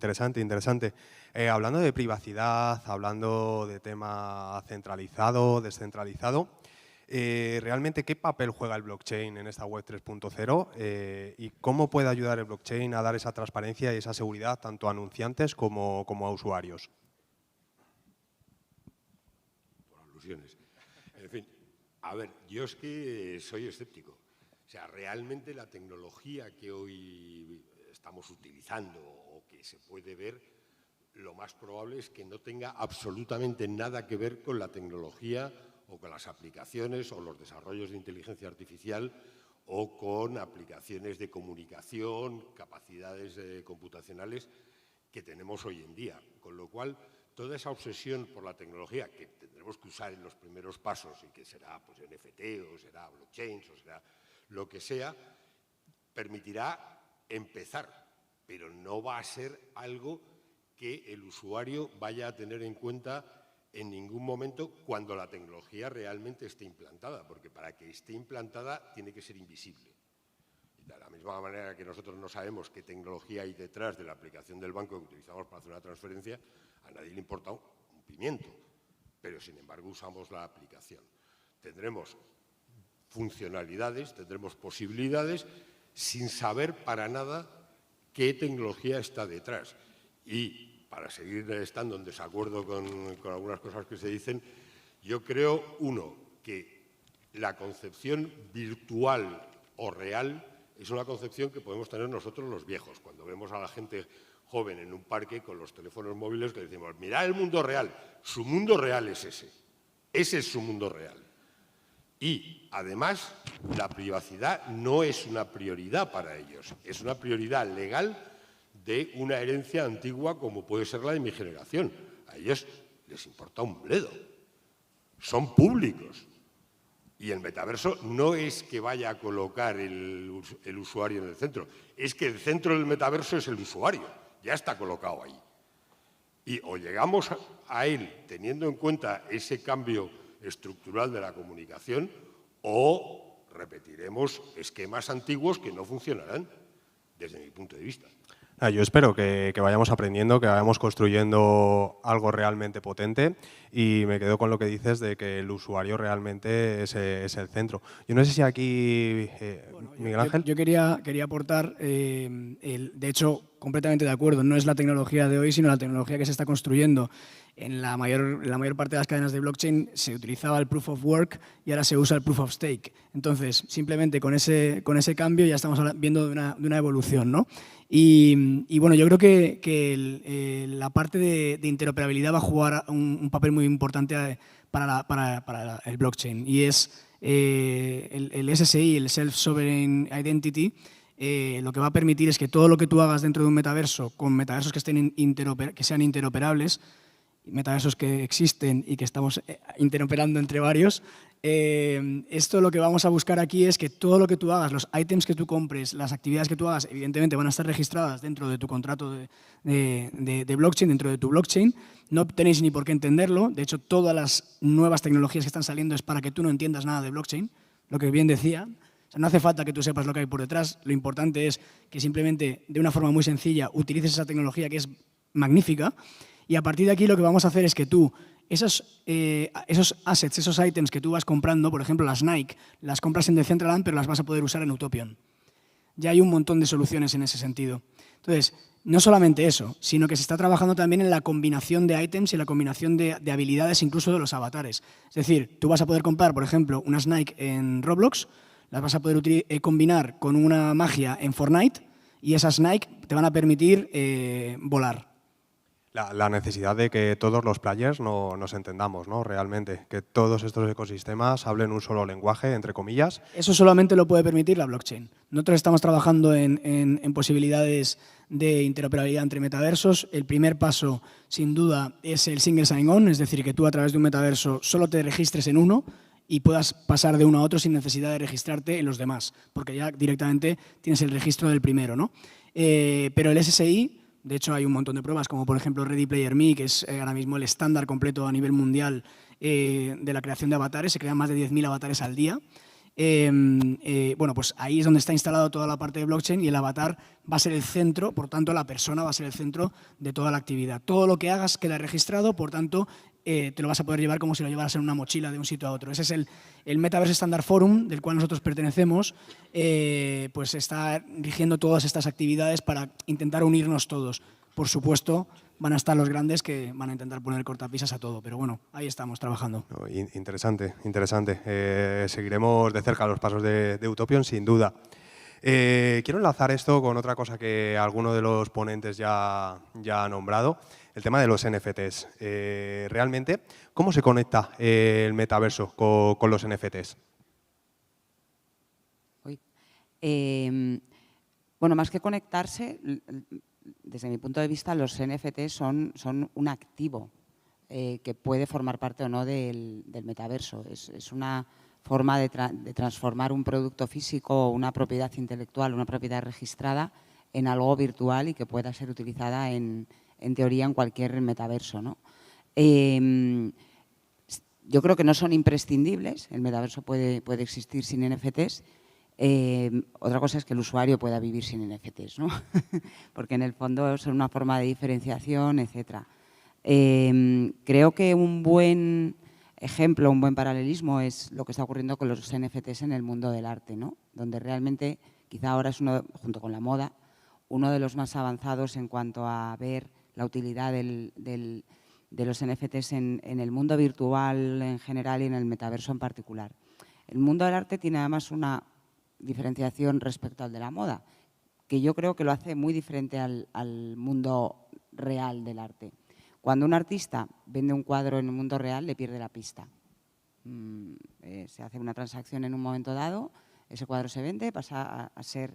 Interesante, interesante. Hablando de privacidad, hablando de tema centralizado, descentralizado, ¿realmente qué papel juega el blockchain en esta web 3.0 y cómo puede ayudar el blockchain a dar esa transparencia y esa seguridad tanto a anunciantes como a usuarios? Por alusiones. En fin, a ver, yo es que soy escéptico. O sea, realmente la tecnología que hoy estamos utilizando o que se puede ver, lo más probable es que no tenga absolutamente nada que ver con la tecnología o con las aplicaciones o los desarrollos de inteligencia artificial o con aplicaciones de comunicación, capacidades computacionales que tenemos hoy en día. Con lo cual, toda esa obsesión por la tecnología que tendremos que usar en los primeros pasos y que será pues, NFT o será blockchain o será lo que sea, permitirá empezar, pero no va a ser algo que el usuario vaya a tener en cuenta en ningún momento cuando la tecnología realmente esté implantada, porque para que esté implantada tiene que ser invisible. De la misma manera que nosotros no sabemos qué tecnología hay detrás de la aplicación del banco que utilizamos para hacer una transferencia, a nadie le importa un pimiento, pero sin embargo usamos la aplicación. Tendremos funcionalidades, tendremos posibilidades sin saber para nada qué tecnología está detrás. Y para seguir estando en desacuerdo con algunas cosas que se dicen, yo creo, uno, que la concepción virtual o real es una concepción que podemos tener nosotros los viejos, cuando vemos a la gente joven en un parque con los teléfonos móviles que decimos, mirad el mundo real, su mundo real es ese es su mundo real. Y, además, la privacidad no es una prioridad para ellos, es una prioridad legal de una herencia antigua como puede ser la de mi generación. A ellos les importa un bledo. Son públicos. Y el metaverso no es que vaya a colocar el usuario en el centro, es que el centro del metaverso es el usuario, ya está colocado ahí. Y o llegamos a él teniendo en cuenta ese cambio estructural de la comunicación o repetiremos esquemas antiguos que no funcionarán, desde mi punto de vista. Yo espero que vayamos aprendiendo, que vayamos construyendo algo realmente potente y me quedo con lo que dices de que el usuario realmente es el centro. Yo no sé si aquí, Miguel Ángel. Yo quería aportar, de hecho, completamente de acuerdo, no es la tecnología de hoy, sino la tecnología que se está construyendo. En la mayor parte de las cadenas de blockchain se utilizaba el proof of work y ahora se usa el proof of stake. Entonces, simplemente con ese cambio ya estamos viendo de una evolución, ¿no? Y bueno, yo creo que la parte de interoperabilidad va a jugar un papel muy importante para el blockchain y es el SSI, el Self-Sovereign Identity. Lo que va a permitir es que todo lo que tú hagas dentro de un metaverso, con metaversos que sean interoperables, metaversos que existen y que estamos interoperando entre varios, esto lo que vamos a buscar aquí es que todo lo que tú hagas, los ítems que tú compres, las actividades que tú hagas, evidentemente van a estar registradas dentro de tu contrato de blockchain, dentro de tu blockchain. No tenéis ni por qué entenderlo. De hecho, todas las nuevas tecnologías que están saliendo es para que tú no entiendas nada de blockchain, lo que bien decía. O sea, no hace falta que tú sepas lo que hay por detrás. Lo importante es que simplemente, de una forma muy sencilla, utilices esa tecnología que es magnífica. Y a partir de aquí lo que vamos a hacer es que tú, esos assets, esos ítems que tú vas comprando, por ejemplo las Nike, las compras en Decentraland, pero las vas a poder usar en Utopion. Ya hay un montón de soluciones en ese sentido. Entonces, no solamente eso, sino que se está trabajando también en la combinación de ítems y la combinación de habilidades incluso de los avatares. Es decir, tú vas a poder comprar, por ejemplo, unas Nike en Roblox, las vas a poder combinar con una magia en Fortnite y esas Nike te van a permitir volar. La necesidad de que todos los players nos entendamos, ¿no? Realmente, que todos estos ecosistemas hablen un solo lenguaje, entre comillas. Eso solamente lo puede permitir la blockchain. Nosotros estamos trabajando en posibilidades de interoperabilidad entre metaversos. El primer paso, sin duda, es el single sign-on, es decir, que tú a través de un metaverso solo te registres en uno y puedas pasar de uno a otro sin necesidad de registrarte en los demás, porque ya directamente tienes el registro del primero, ¿no? Pero el SSI... De hecho, hay un montón de pruebas, como por ejemplo Ready Player Me, que es ahora mismo el estándar completo a nivel mundial de la creación de avatares. Se crean más de 10.000 avatares al día. bueno, pues ahí es donde está instalado toda la parte de blockchain y el avatar va a ser el centro, por tanto la persona va a ser el centro de toda la actividad. Todo lo que hagas queda registrado, por tanto te lo vas a poder llevar como si lo llevaras en una mochila de un sitio a otro. Ese es el Metaverse Standard Forum, del cual nosotros pertenecemos, pues está rigiendo todas estas actividades para intentar unirnos todos. Por supuesto, van a estar los grandes que van a intentar poner cortapisas a todo, pero bueno, ahí estamos trabajando. Interesante, interesante. Seguiremos de cerca los pasos de Utopion, sin duda. Quiero enlazar esto con otra cosa que alguno de los ponentes ya ha nombrado, el tema de los NFTs. Realmente, ¿cómo se conecta el metaverso con los NFTs? Bueno, más que conectarse, desde mi punto de vista, los NFTs son un activo que puede formar parte o no del metaverso. Es una forma de transformar un producto físico o una propiedad intelectual, una propiedad registrada, en algo virtual y que pueda ser utilizada en teoría en cualquier metaverso, ¿no? Yo creo que no son imprescindibles, el metaverso puede existir sin NFTs. Otra cosa es que el usuario pueda vivir sin NFTs, ¿no? Porque en el fondo son una forma de diferenciación, etc. Creo que un buen ejemplo, un buen paralelismo es lo que está ocurriendo con los NFTs en el mundo del arte, ¿no? Donde realmente quizá ahora es junto con la moda, uno de los más avanzados en cuanto a ver la utilidad de los NFTs en el mundo virtual en general y en el metaverso en particular. El mundo del arte tiene además una diferenciación respecto al de la moda, que yo creo que lo hace muy diferente al mundo real del arte. Cuando un artista vende un cuadro en el mundo real, le pierde la pista. Se hace una transacción en un momento dado, ese cuadro se vende, pasa a ser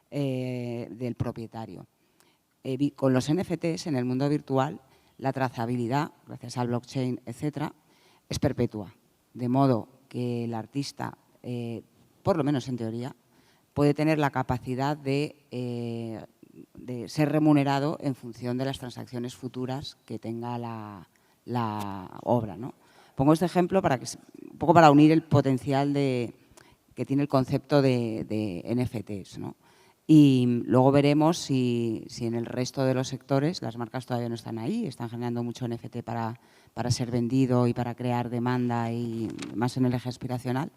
del propietario. Con los NFTs en el mundo virtual, la trazabilidad, gracias al blockchain, etcétera, es perpetua. De modo que el artista, por lo menos en teoría, puede tener la capacidad de ser remunerado en función de las transacciones futuras que tenga la obra, ¿no? Pongo este ejemplo un poco para unir el potencial que tiene el concepto de NFTs, ¿no? Y luego veremos si en el resto de los sectores las marcas todavía no están ahí, están generando mucho NFT para ser vendido y para crear demanda y más en el eje aspiracional,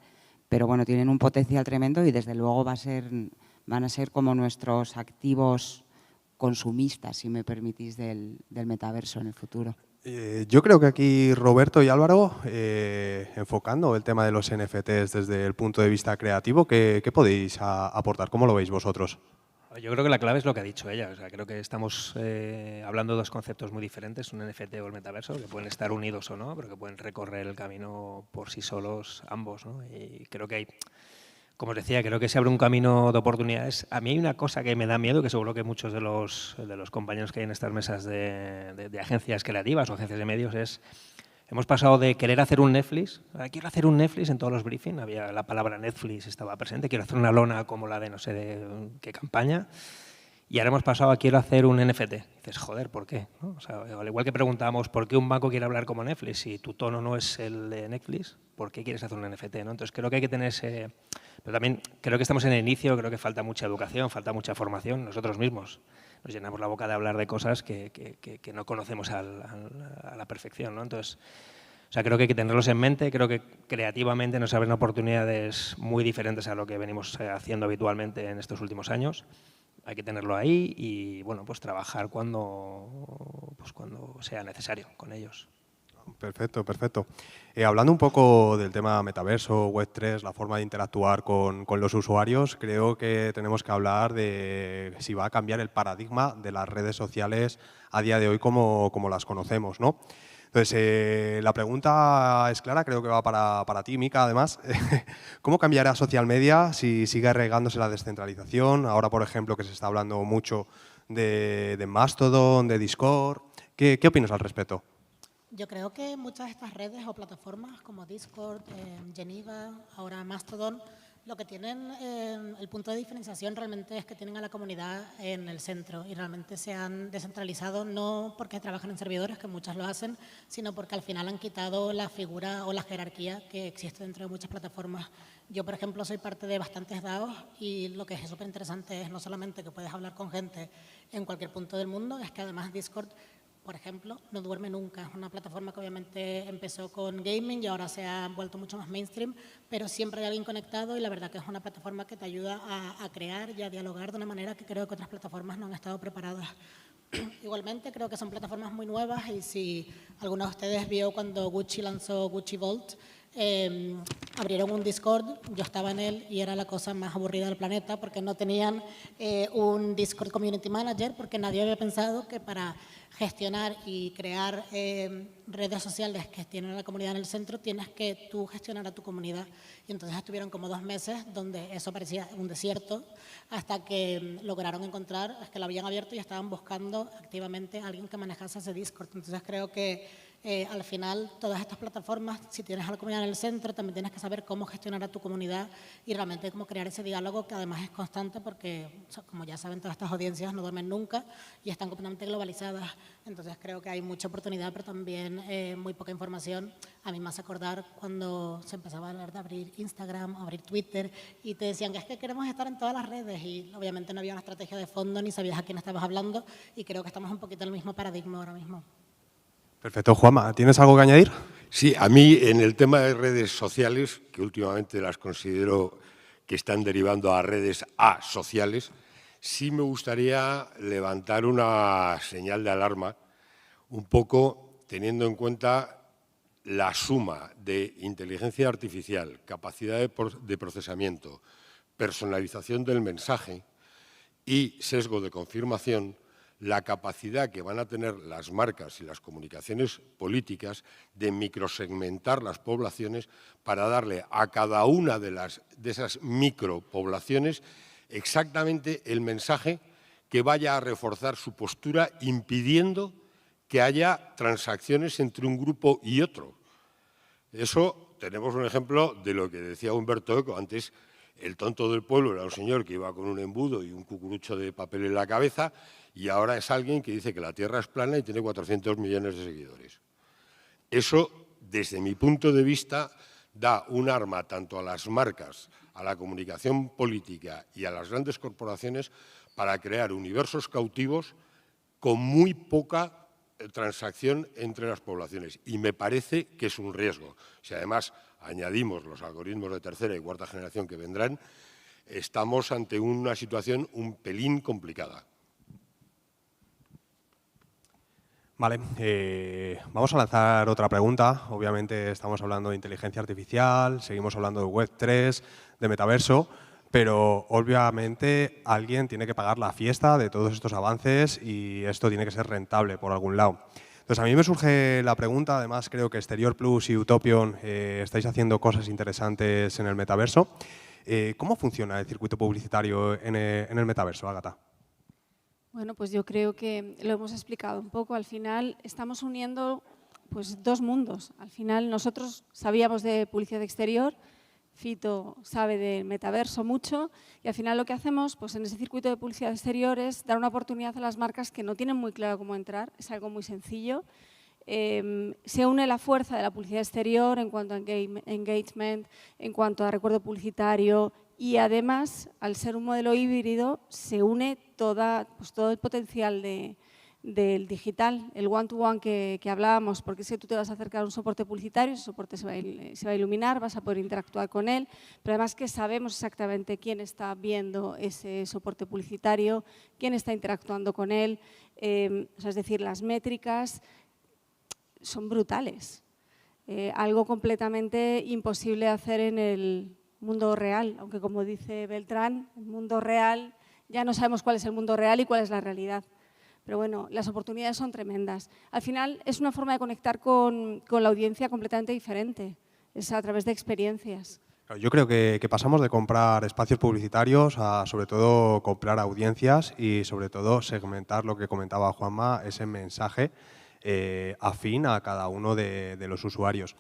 pero bueno, tienen un potencial tremendo y desde luego van a ser como nuestros activos consumistas, si me permitís, del metaverso en el futuro. Yo creo que aquí Roberto y Álvaro, enfocando el tema de los NFTs desde el punto de vista creativo, ¿qué podéis aportar? ¿Cómo lo veis vosotros? Yo creo que la clave es lo que ha dicho ella. O sea, creo que estamos hablando de dos conceptos muy diferentes, un NFT o el metaverso, que pueden estar unidos o no, pero que pueden recorrer el camino por sí solos ambos, ¿no? Y creo que hay, como os decía, creo que se abre un camino de oportunidades. A mí hay una cosa que me da miedo, que seguro que muchos de los compañeros que hay en estas mesas de agencias creativas o agencias de medios es... Hemos pasado de querer hacer un Netflix, quiero hacer un Netflix en todos los briefings, había la palabra Netflix, estaba presente, quiero hacer una lona como la de no sé de qué campaña, y ahora hemos pasado a quiero hacer un NFT. Y dices, joder, ¿por qué? ¿No? O sea, al igual que preguntábamos, ¿por qué un banco quiere hablar como Netflix? Si tu tono no es el de Netflix, ¿por qué quieres hacer un NFT? ¿No? Entonces creo que hay que tener ese... Pero también creo que estamos en el inicio, creo que falta mucha educación, falta mucha formación, nosotros mismos. Nos llenamos la boca de hablar de cosas que no conocemos a la perfección, ¿no? Entonces, o sea, creo que hay que tenerlos en mente, creo que creativamente nos abren oportunidades muy diferentes a lo que venimos haciendo habitualmente en estos últimos años. Hay que tenerlo ahí y, bueno, pues trabajar cuando sea necesario con ellos. Perfecto, perfecto. Hablando un poco del tema metaverso, Web3, la forma de interactuar con los usuarios, creo que tenemos que hablar de si va a cambiar el paradigma de las redes sociales a día de hoy como las conocemos, ¿no? Entonces, la pregunta es clara, creo que va para ti, Mika, además. ¿Cómo cambiará social media si sigue arraigándose la descentralización? Ahora, por ejemplo, que se está hablando mucho de Mastodon, de Discord. ¿Qué opinas al respecto? Yo creo que muchas de estas redes o plataformas como Discord, Geneva, ahora Mastodon, Lo que tienen, el punto de diferenciación realmente es que tienen a la comunidad en el centro y realmente se han descentralizado no porque trabajan en servidores, que muchas lo hacen, sino porque al final han quitado la figura o la jerarquía que existe dentro de muchas plataformas. Yo, por ejemplo, soy parte de bastantes DAOs y lo que es súper interesante es no solamente que puedes hablar con gente en cualquier punto del mundo, es que además Discord, por ejemplo, no duerme nunca. Es una plataforma que obviamente empezó con gaming y ahora se ha vuelto mucho más mainstream, pero siempre hay alguien conectado y la verdad que es una plataforma que te ayuda a crear y a dialogar de una manera que creo que otras plataformas no han estado preparadas. Igualmente creo que son plataformas muy nuevas y si alguno de ustedes vio cuando Gucci lanzó Gucci Vault, abrieron un Discord, yo estaba en él y era la cosa más aburrida del planeta porque no tenían un Discord Community Manager porque nadie había pensado que para gestionar y crear redes sociales que tienen a la comunidad en el centro tienes que tú gestionar a tu comunidad. Y entonces estuvieron como 2 meses donde eso parecía un desierto hasta que lograron encontrar, es que lo habían abierto y estaban buscando activamente a alguien que manejase ese Discord. Entonces creo que al final, todas estas plataformas, si tienes a la comunidad en el centro, también tienes que saber cómo gestionar a tu comunidad y realmente cómo crear ese diálogo que además es constante porque, como ya saben, todas estas audiencias no duermen nunca y están completamente globalizadas. Entonces creo que hay mucha oportunidad, pero también muy poca información. A mí me hace acordar cuando se empezaba a hablar de abrir Instagram, abrir Twitter y te decían que es que queremos estar en todas las redes y obviamente no había una estrategia de fondo ni sabías a quién estabas hablando y creo que estamos un poquito en el mismo paradigma ahora mismo. Perfecto. Juanma, ¿tienes algo que añadir? Sí, a mí en el tema de redes sociales, que últimamente las considero que están derivando a redes asociales, sí me gustaría levantar una señal de alarma, un poco teniendo en cuenta la suma de inteligencia artificial, capacidad de procesamiento, personalización del mensaje y sesgo de confirmación, la capacidad que van a tener las marcas y las comunicaciones políticas de microsegmentar las poblaciones para darle a cada una de esas micropoblaciones exactamente el mensaje que vaya a reforzar su postura, impidiendo que haya transacciones entre un grupo y otro. Eso tenemos un ejemplo de lo que decía Humberto Eco antes. El tonto del pueblo era un señor que iba con un embudo y un cucurucho de papel en la cabeza y ahora es alguien que dice que la Tierra es plana y tiene 400 millones de seguidores. Eso, desde mi punto de vista, da un arma tanto a las marcas, a la comunicación política y a las grandes corporaciones para crear universos cautivos con muy poca transacción entre las poblaciones. Y me parece que es un riesgo. Si además añadimos los algoritmos de tercera y cuarta generación que vendrán, estamos ante una situación un pelín complicada. Vale, vamos a lanzar otra pregunta. Obviamente estamos hablando de inteligencia artificial, seguimos hablando de Web3, de metaverso, pero obviamente alguien tiene que pagar la fiesta de todos estos avances y esto tiene que ser rentable por algún lado. Entonces a mí me surge la pregunta, además creo que Exterior Plus y Utopion estáis haciendo cosas interesantes en el metaverso. ¿Cómo funciona el circuito publicitario en el metaverso, Ágata? Bueno, pues yo creo que lo hemos explicado un poco. Al final estamos uniendo pues, 2 mundos. Al final nosotros sabíamos de publicidad exterior, Fito sabe de metaverso mucho y al final lo que hacemos pues, en ese circuito de publicidad exterior es dar una oportunidad a las marcas que no tienen muy claro cómo entrar. Es algo muy sencillo. Se une la fuerza de la publicidad exterior en cuanto a engagement, en cuanto a recuerdo publicitario y además, al ser un modelo híbrido, se une todo el potencial del digital, el one-to-one que hablábamos, porque si tú te vas a acercar a un soporte publicitario, ese soporte se va a iluminar, vas a poder interactuar con él, pero además que sabemos exactamente quién está viendo ese soporte publicitario, quién está interactuando con él, es decir, las métricas son brutales. Algo completamente imposible de hacer en el mundo real, aunque como dice Beltrán, el mundo real, ya no sabemos cuál es el mundo real y cuál es la realidad. Pero bueno, las oportunidades son tremendas. Al final es una forma de conectar con la audiencia completamente diferente, es a través de experiencias. Yo creo que pasamos de comprar espacios publicitarios a sobre todo comprar audiencias y sobre todo segmentar lo que comentaba Juanma, ese mensaje afín a cada uno de los usuarios.